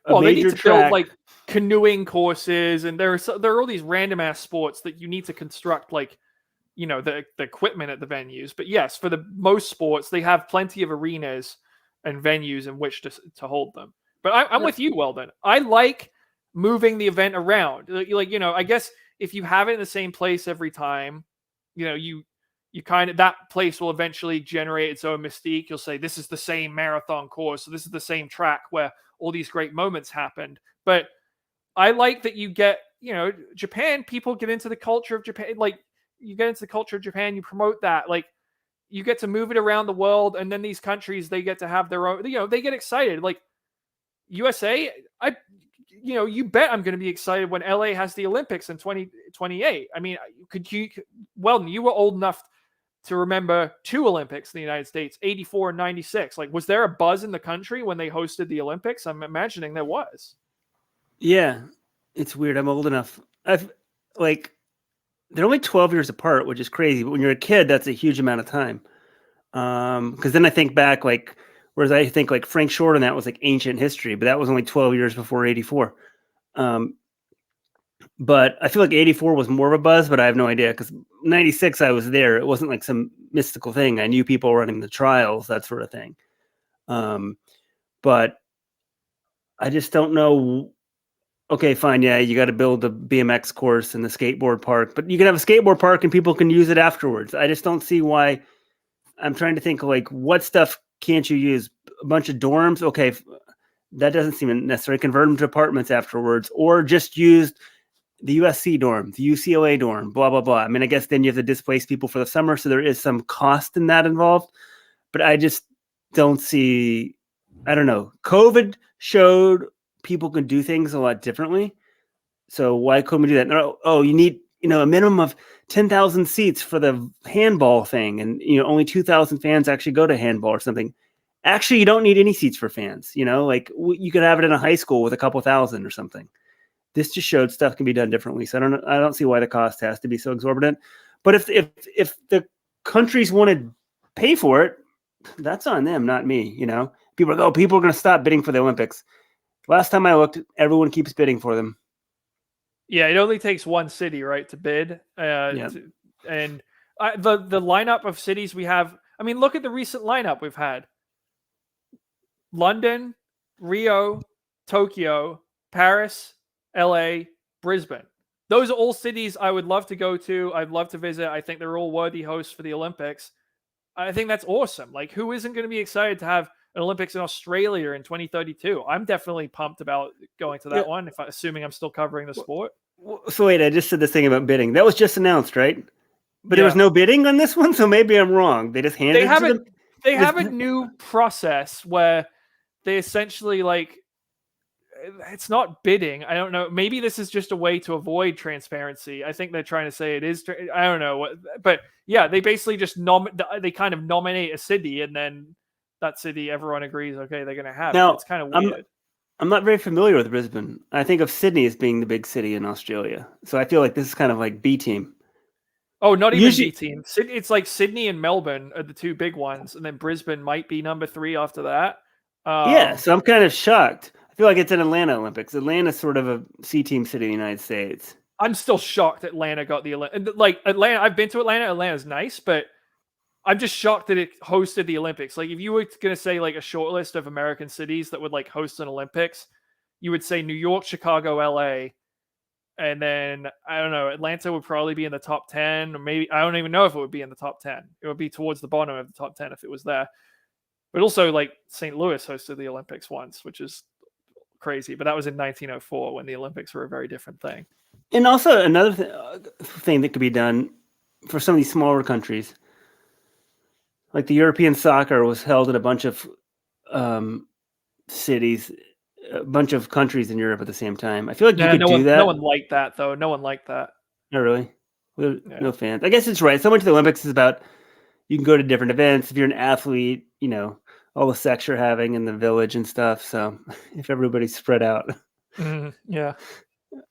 need to track. build canoeing courses, and there are all these random ass sports that you need to construct the equipment at the venues. But yes, for the most sports, they have plenty of arenas and venues in which to hold them. But I'm with you, Weldon. I like moving the event around. Like, I guess if you have it in the same place every time, you kind of, that place will eventually generate its own mystique. You'll say, this is the same marathon course. So this is the same track where all these great moments happened. But I like that you get, Japan, people get into the culture of Japan. Like, you get into the culture of Japan, you promote that. Like, you get to move it around the world. And then these countries, they get to have their own, they get excited. Like, USA, you bet I'm going to be excited when LA has the Olympics in 2028. I mean, Weldon, you were old enough to remember 2 Olympics in the United States, 84 and 96. Like, was there a buzz in the country when they hosted the Olympics? I'm imagining there was. Yeah, it's weird. I'm old enough. They're only 12 years apart, which is crazy. But when you're a kid, that's a huge amount of time. Because then I think back, whereas I think Frank Short on that was ancient history, but that was only 12 years before 84. But I feel like 84 was more of a buzz, but I have no idea because 96 I was there. It wasn't like some mystical thing. I knew people running the trials, that sort of thing. But I just don't know. Okay, fine. Yeah, you got to build a BMX course and the skateboard park, but you can have a skateboard park and people can use it afterwards. I just don't see why. I'm trying to think what stuff can't you use? A bunch of dorms? Okay, that doesn't seem necessary. Convert them to apartments afterwards, or just use the USC dorm, the UCLA dorm, blah, blah, blah. I mean, I guess then you have to displace people for the summer, so there is some cost in that involved, but I just don't see, I don't know. COVID showed people can do things a lot differently. So why couldn't we do that? No, oh, you need, a minimum of 10,000 seats for the handball thing. And, only 2,000 fans actually go to handball or something. Actually, you don't need any seats for fans. You could have it in a high school with a couple thousand or something. This just showed stuff can be done differently. So I don't see why the cost has to be so exorbitant. But if the countries want to pay for it, that's on them, not me. People are people are going to stop bidding for the Olympics. Last time I looked, everyone keeps bidding for them. Yeah, it only takes one city, right, to bid. The lineup of cities we have. I mean, look at the recent lineup we've had: London, Rio, Tokyo, Paris, LA, Brisbane. Those are all cities I would love to go to. I'd love to visit. I think they're all worthy hosts for the Olympics. I think that's awesome. Who isn't going to be excited to have an Olympics in Australia in 2032? I'm definitely pumped about going to that one, assuming I'm still covering the sport. So wait, I just said this thing about bidding. That was just announced, right? But there was no bidding on this one, so maybe I'm wrong. They just handed it to them? They have a new process where they essentially it's not bidding. I don't know. Maybe this is just a way to avoid transparency. I think they're trying to say it is. I don't know. But yeah, they basically just they kind of nominate a city, and then that city, everyone agrees, okay, they're going to have it. It's kind of weird. I'm not very familiar with Brisbane. I think of Sydney as being the big city in Australia. So I feel like this is kind of like B team. Oh, not even B team. It's like Sydney and Melbourne are the 2 big ones, and then Brisbane might be number 3 after that. So I'm kind of shocked. I feel like it's an Atlanta Olympics. Atlanta's sort of a C team city in the United States. I'm still shocked Atlanta got the Atlanta. I've been to Atlanta. Atlanta's nice, but I'm just shocked that it hosted the Olympics. If you were going to say a short list of American cities that would host an Olympics, you would say New York, Chicago, LA, and then I don't know, Atlanta would probably be in the top 10, or maybe I don't even know if it would be in the top 10. It would be towards the bottom of the top 10 if it was there. But also St. Louis hosted the Olympics once, which is crazy. But that was in 1904 when the Olympics were a very different thing. And also another thing that could be done for some of these smaller countries. The European soccer was held in a bunch of cities, a bunch of countries in Europe at the same time. I feel like you could do that. No one liked that, though. No one liked that. Not really. No fans. I guess it's right. So much of the Olympics is about you can go to different events. If you're an athlete, all the sex you're having in the village and stuff. So if everybody's spread out. Yeah.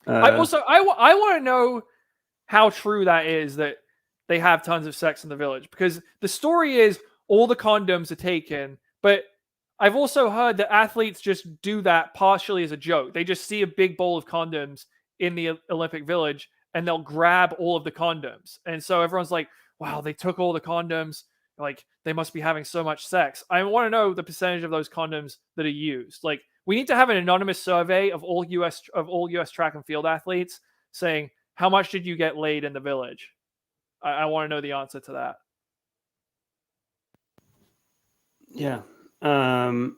I want to know how true that is, that they have tons of sex in the village, because the story is all the condoms are taken, but I've also heard that athletes just do that partially as a joke. They just see a big bowl of condoms in the Olympic Village and they'll grab all of the condoms. And so everyone's like, wow, they took all the condoms. They must be having so much sex. I want to know the percentage of those condoms that are used. We need to have an anonymous survey of all US track and field athletes saying, how much did you get laid in the village? I want to know the answer to that. Yeah. I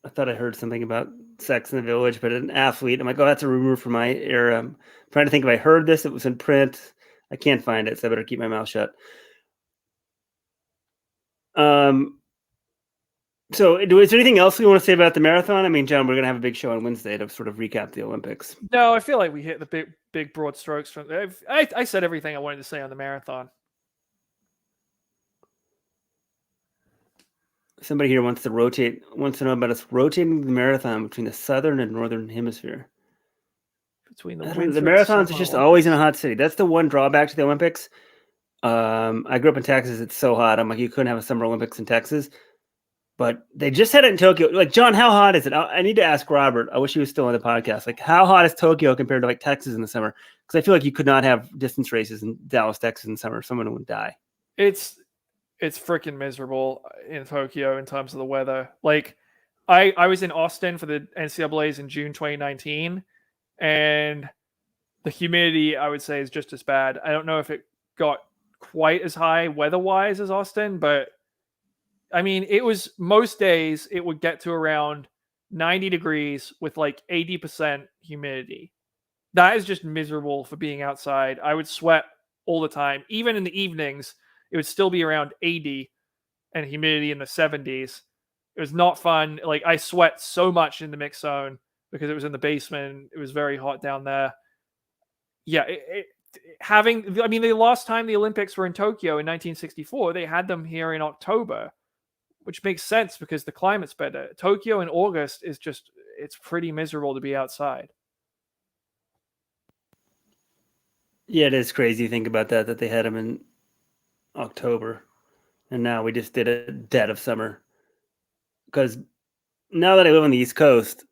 thought I heard something about sex in the village, but an athlete. I'm like, oh, that's a rumor from my era. I'm trying to think if I heard this. It was in print. I can't find it, so I better keep my mouth shut. So is there anything else we want to say about the marathon? I mean, John, we're going to have a big show on Wednesday to sort of recap the Olympics. No, I feel like we hit the big broad strokes. I said everything I wanted to say on the marathon. Somebody here wants to know about us rotating the marathon between the southern and northern hemisphere. Between the marathons is just always in a hot city. That's the one drawback to the Olympics. I grew up in Texas. It's so hot. I'm like, you couldn't have a Summer Olympics in Texas. But they just had it in Tokyo. Like, John, how hot is it? I need to ask Robert. I wish he was still on the podcast. Like, how hot is Tokyo compared to like Texas in the summer? Because I feel like you could not have distance races in Dallas, Texas in summer. Someone would die. It's freaking miserable in Tokyo in terms of the weather. Like, I was in Austin for the NCAAs in June 2019, and the humidity, I would say, is just as bad. I don't know if it got quite as high weather-wise as Austin, but I mean, it was most days it would get to around 90 degrees with like 80% humidity. That is just miserable for being outside. I would sweat all the time. Even in the evenings, it would still be around 80 and humidity in the 70s. It was not fun. Like, I sweat so much in the mix zone because it was in the basement. It was very hot down there. Yeah, the last time the Olympics were in Tokyo in 1964, they had them here in October, which makes sense because the climate's better. Tokyo in August is just, it's pretty miserable to be outside. Yeah, it is crazy to think about that they had them in October, and now we just did a dead of summer. Because now that I live on the East Coast,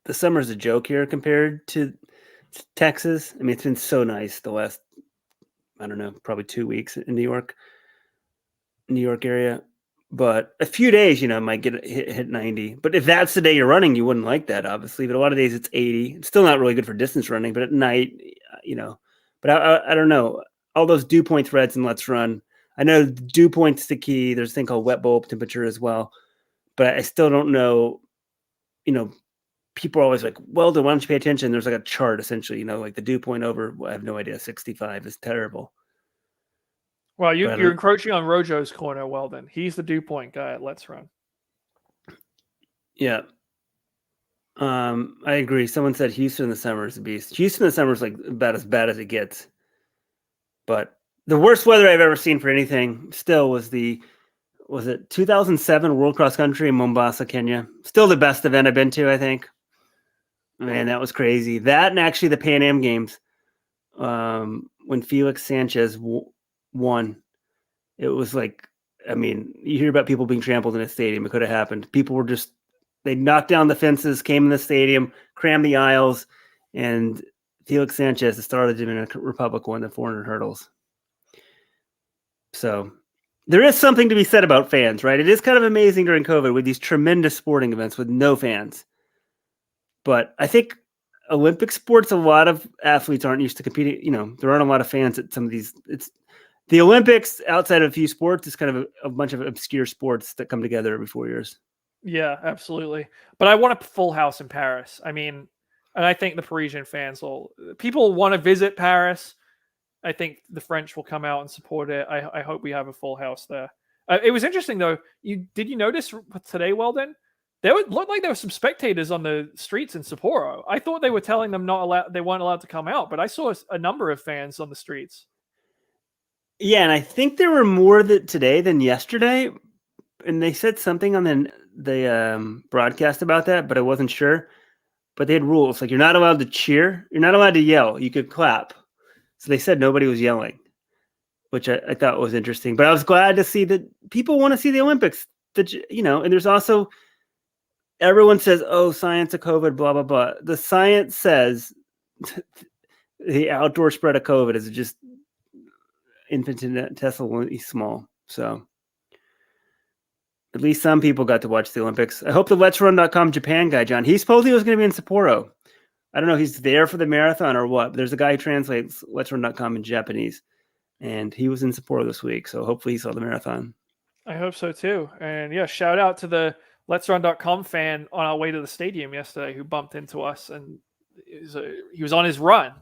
the summer's a joke here compared to Texas. I mean, it's been so nice the last, I don't know, probably 2 weeks in New York area. But a few days, might get hit 90. But if that's the day you're running, you wouldn't like that, obviously. But a lot of days it's 80. It's still not really good for distance running. But at night, But I don't know. All those dew point threads and Let's Run. I know dew point's the key. There's a thing called wet bulb temperature as well. But I still don't know. People are always like, well, why don't you pay attention? There's like a chart, essentially, like the dew point over, I have no idea, 65 is terrible. Well, you're encroaching on Rojo's corner, Weldon. He's the dew point guy at Let's Run. Yeah. I agree. Someone said Houston in the summer is a beast. Houston in the summer is like about as bad as it gets. But the worst weather I've ever seen for anything still was it 2007 World Cross Country in Mombasa, Kenya? Still the best event I've been to, I think. Man, that was crazy. That and actually the Pan Am Games, when Felix Sanchez won. It was like, I mean, you hear about people being trampled in a stadium. It could have happened. People were they knocked down the fences, came in the stadium, crammed the aisles, and Felix Sanchez, the star of the Dominican Republic, won the 400 hurdles. So there is something to be said about fans, right? It is kind of amazing during COVID with these tremendous sporting events with no fans. But I think Olympic sports, a lot of athletes aren't used to competing. There aren't a lot of fans at some of these. It's the Olympics outside of a few sports is kind of a bunch of obscure sports that come together every 4 years. Yeah, absolutely. But I want a full house in Paris. I mean, and I think the Parisian fans people want to visit Paris. I think the French will come out and support it. I hope we have a full house there. It was interesting though. Did you notice today, Weldon? Looked like there were some spectators on the streets in Sapporo. I thought they were telling them they weren't allowed to come out, but I saw a number of fans on the streets. Yeah, and I think there were more today than yesterday, and they said something on the broadcast about that, but I wasn't sure. But they had rules, like you're not allowed to cheer, you're not allowed to yell, you could clap. So they said nobody was yelling, which I thought was interesting. But I was glad to see that people want to see the Olympics. And there's also, everyone says, oh, science of COVID, blah, blah, blah. The science says the outdoor spread of COVID is just infinitesimally small. So at least some people got to watch the Olympics. I hope the Let'sRun.com Japan guy, John, he supposedly was going to be in Sapporo. I don't know if he's there for the marathon or what, but there's a guy who translates Let'sRun.com in Japanese, and he was in Sapporo this week, so hopefully he saw the marathon. I hope so too. And yeah, shout out to the Let'sRun.com fan on our way to the stadium yesterday who bumped into us, and he was on his run,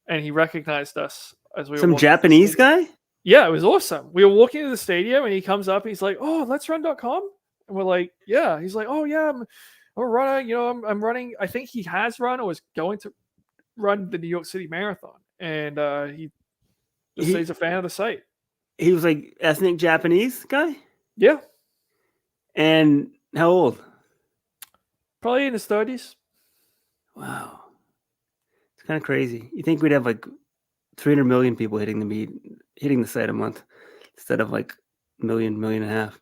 and he recognized us as we were Some Japanese guy? Yeah, it was awesome. We were walking to the stadium, and he comes up, and he's like, "Oh, Let'sRun.com," and we're like, "Yeah." He's like, "Oh yeah, I'm a runner. You know, I'm running. I think he has run or was going to run the New York City Marathon, and he's a fan of the site." He was like ethnic Japanese guy? Yeah. And how old? Probably in his 30s. Wow. It's kind of crazy. You think we'd have like 300 million people hitting the site a month instead of like a million and a half.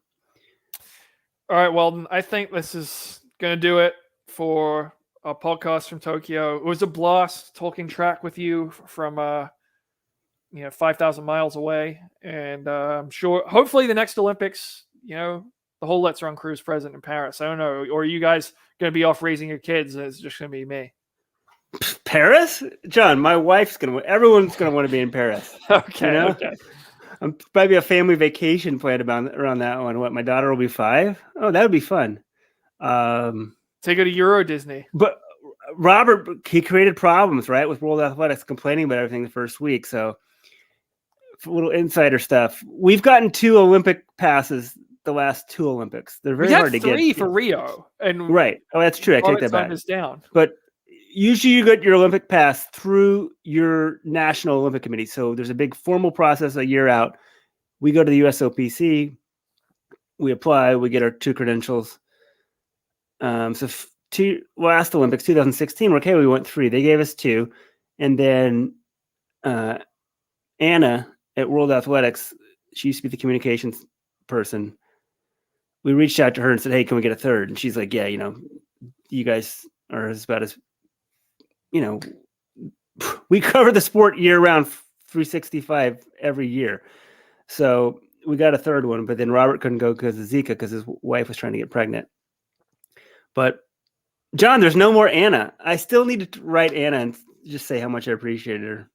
All right, well, I think this is going to do it for our podcast from Tokyo. It was a blast talking track with you from 5,000 miles away, and I'm sure hopefully the next Olympics, the whole Let's Run crew is present in Paris. I don't know, or are you guys going to be off raising your kids and it's just going to be me? Paris? John, my wife's everyone's going to want to be in Paris. Okay, okay. I'm probably a family vacation planned around that one. What, my daughter will be 5? Oh, that would be fun. Take her to Euro Disney. But Robert, he created problems, right, with World Athletics complaining about everything the first week. So, a little insider stuff. We've gotten 2 Olympic passes the last 2 Olympics. They're very hard to get. 3 for Rio. And right. Oh, that's true. I take that back. Is down. But usually you get your Olympic pass through your National Olympic Committee. So there's a big formal process a year out. We go to the USOPC, we apply, we get our 2 credentials. Last Olympics, 2016, we went 3. They gave us 2. And then Anna at World Athletics, she used to be the communications person. We reached out to her and said, "Hey, can we get a 3rd?" And she's like, "Yeah, you guys are about as, we cover the sport year round, 365 every year." So we got a 3rd one, but then Robert couldn't go because of Zika, because his wife was trying to get pregnant. But John, there's no more Anna. I still need to write Anna and just say how much I appreciated her.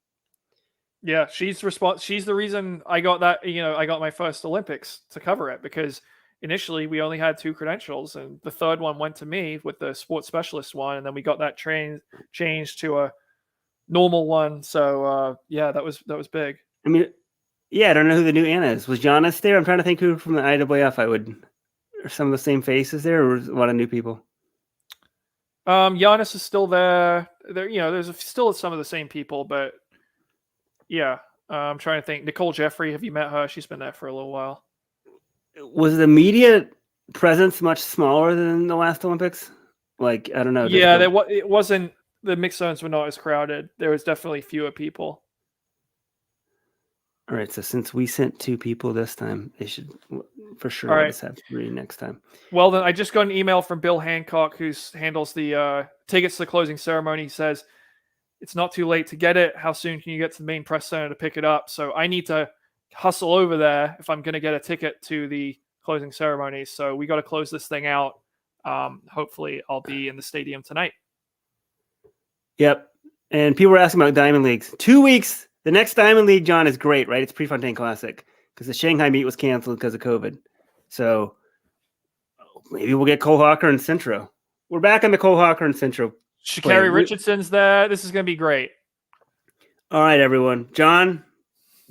Yeah, she's the reason I got that. I got my first Olympics to cover it, because initially we only had 2 credentials, and the 3rd one went to me with the sports specialist one, and then we got that changed to a normal one. So yeah, that was big. I mean, yeah, I don't know who the new Anna is. Was Giannis there? I'm trying to think who from the IAAF are some of the same faces there, or was a lot of new people? Giannis is still there. There's still some of the same people, but yeah, I'm trying to think. Nicole Jeffrey, have you met her? She's been there for a little while. Was the media presence much smaller than the last Olympics? Like, I don't know. Yeah, it wasn't. The mixed zones were not as crowded. There was definitely fewer people. All right, so since we sent 2 people this time, they should for sure let us have 3 next time. Well, then I just got an email from Bill Hancock, who handles the tickets to the closing ceremony. He says, "It's not too late to get it. How soon can you get to the main press center to pick it up?" So I need to hustle over there if I'm going to get a ticket to the closing ceremony. So we got to close this thing out. Hopefully I'll be in the stadium tonight. Yep. And people were asking about Diamond Leagues. 2 weeks. The next Diamond League, John, is great, right? It's Prefontaine Classic, because the Shanghai meet was canceled because of COVID. So maybe we'll get Cole Hawker and Centro. We're back on the Cole Hawker and Centro. Sha'Carri Richardson's there. This is going to be great. All right, everyone. John,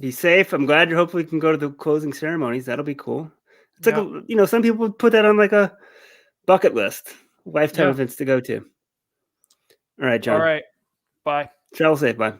be safe. I'm glad you hopefully can go to the closing ceremonies. That'll be cool. It's like, some people put that on like a bucket list, lifetime events to go to. All right, John. All right. Bye. Travel safe. Bye.